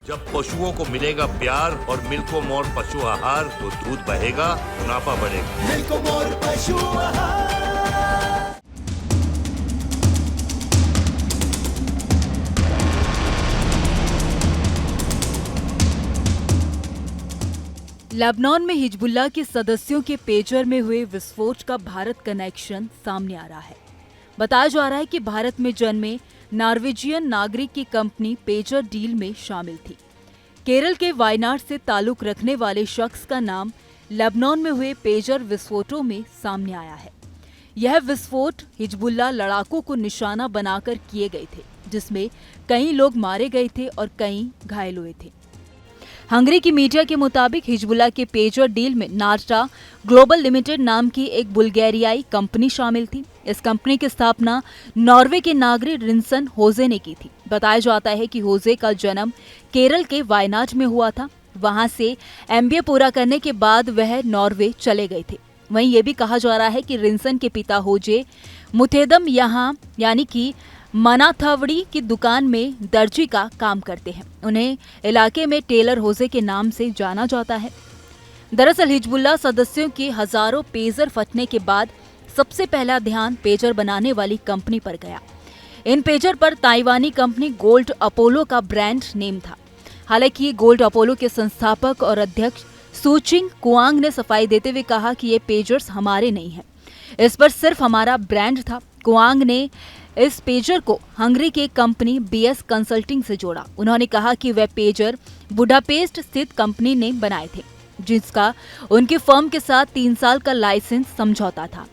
जब पशुओं को मिलेगा प्यार और मिल्को मोर पशु आहार तो दूध बहेगा, मुनाफा बढ़ेगा। मिल्को मोर पशु आहार। लेबनान में हिजबुल्लाह के सदस्यों के पेजर में हुए विस्फोट का भारत कनेक्शन सामने आ रहा है। बताया जा रहा है कि भारत में जन्मे नॉर्वेजियन नागरिक की कंपनी पेजर डील में शामिल थी। केरल के वायनाड से ताल्लुक रखने वाले शख्स का नाम लेबनान में हुए पेजर विस्फोटों में सामने आया है। यह विस्फोट हिजबुल्लाह लड़ाकों को निशाना बनाकर किए गए थे, जिसमें कई लोग मारे गए थे और कई घायल हुए थे। हंगरी की मीडिया के मुताबिक हिजबुल्लाह के पेजर डील में नाटा ग्लोबल लिमिटेड नाम की एक बुल्गारियाई कंपनी शामिल थी। इस कंपनी की स्थापना नॉर्वे के नागरिक रिंसन होजे ने की थी। बताया जाता है कि होजे का जन्म केरल के वायनाड में हुआ था। वहां से एमबीए पूरा करने के बाद वह नॉर्वे चले गए थे। वहीं ये भी कहा जा रहा है कि रिंसन के पिता होजे मुथेदम यहाँ यानी कि मनाथावड़ी की दुकान में दर्जी का काम करते हैं। उन्हें इलाके में टेलर होजे के नाम से जाना जाता है। दरअसल हिजबुल्लाह सदस्यों के हजारों पेजर फटने के बाद सबसे पहला ध्यान पेजर बनाने वाली कंपनी पर गया। इन पेजर पर ताइवानी कंपनी गोल्ड अपोलो का ब्रांड नेम था। हालांकि गोल्ड अपोलो के संस्थापक और अध्यक्ष सूचिंग कुआंग ने सफाई देते हुए कहा कि ये पेजर्स हमारे नहीं हैं, इस पर सिर्फ हमारा ब्रांड था। कुआंग ने इस पेजर को हंगरी के कंपनी बीएस कंसल्टिंग से जोड़ा। उन्होंने कहा कि वह पेजर बुडापेस्ट स्थित कंपनी ने बनाए थे, जिसका उनकी फर्म के साथ 3 साल का लाइसेंस समझौता था।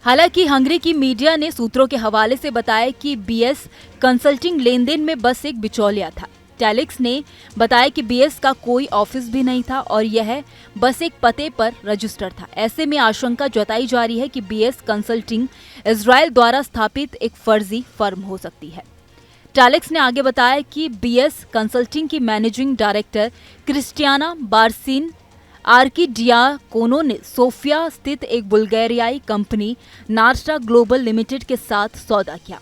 हालांकि हंगरी की मीडिया ने सूत्रों के हवाले से बताया कि बीएस कंसल्टिंग लेनदेन में बस एक बिचौलिया था। टेलिक्स ने बताया कि बीएस का कोई ऑफिस भी नहीं था और यह बस एक पते पर रजिस्टर था। ऐसे में आशंका जताई जा रही है कि बीएस कंसल्टिंग इजराइल द्वारा स्थापित एक फर्जी फर्म हो सकती है। टेलिक्स ने आगे बताया कि बीएस कंसल्टिंग की मैनेजिंग डायरेक्टर क्रिस्टियाना बार्सिन आर्किडियाकोनो ने सोफिया स्थित एक बुल्गारियाई कंपनी नाटा ग्लोबल लिमिटेड के साथ सौदा किया।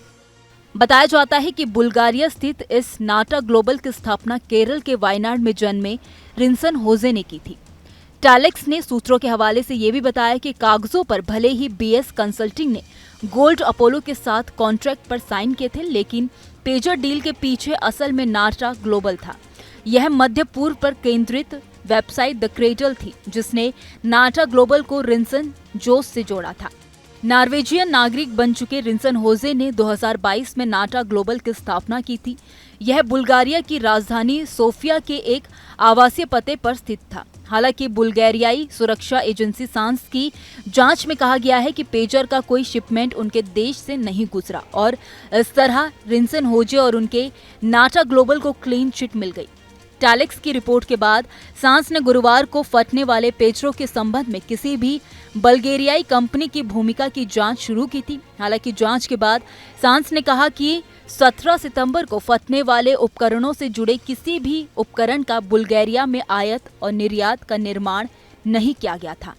बताया जाता है कि बुल्गारिया स्थित इस नाटा ग्लोबल की स्थापना केरल के वायनाड में जन्मे रिंसन होजे ने की थी। टेलिक्स ने सूत्रों के हवाले से ये भी बताया कि कागजों पर भले ही बीएस कंसल्टिंग ने गोल्ड अपोलो के साथ कॉन्ट्रैक्ट पर साइन किए थे, लेकिन पेजर डील के पीछे असल में नाटा ग्लोबल था। यह मध्य पूर्व पर केंद्रित वेबसाइट द क्रेडल थी, जिसने नाटा ग्लोबल को रिंसन जोस से जोड़ा था। नॉर्वेजियन नागरिक बन चुके रिंसन होजे ने 2022 में नाटा ग्लोबल की स्थापना की थी। यह बुल्गारिया की राजधानी सोफिया के एक आवासीय पते पर स्थित था। हालांकि बुल्गारियाई सुरक्षा एजेंसी सांस की जांच में कहा गया है कि पेजर का कोई शिपमेंट उनके देश से नहीं गुजरा और इस तरह रिंसन होजे और उनके नाटा ग्लोबल को क्लीन चिट मिल गई। टेलिक्स की रिपोर्ट के बाद सांस ने गुरुवार को फटने वाले पेजरों के संबंध में किसी भी बल्गेरियाई कंपनी की भूमिका की जांच शुरू की थी। हालांकि जांच के बाद सांस ने कहा कि 17 सितंबर को फटने वाले उपकरणों से जुड़े किसी भी उपकरण का बुल्गारिया में आयात और निर्यात का निर्माण नहीं किया गया था।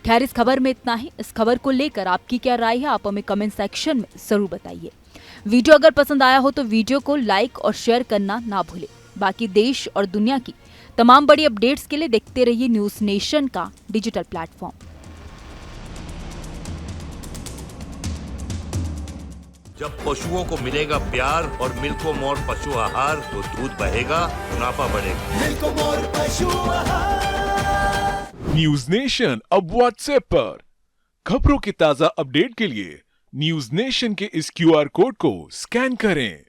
खैर, इस खबर में इतना ही। इस खबर को लेकर आपकी क्या राय है, आप हमें कमेंट सेक्शन में जरूर बताइए। वीडियो अगर पसंद आया हो तो वीडियो को लाइक और शेयर करना ना भूलें। बाकी देश और दुनिया की तमाम बड़ी अपडेट्स के लिए देखते रहिए न्यूज नेशन का डिजिटल प्लेटफॉर्म। जब पशुओं को मिलेगा प्यार और मिल्को मोर पशु आहार तो दूध बहेगा, मुनाफा बढ़ेगा। मिल्को मोर पशु आहार। न्यूज नेशन अब व्हाट्सएप पर खबरों की ताजा अपडेट के लिए न्यूज नेशन के इस क्यूआर कोड को स्कैन करें।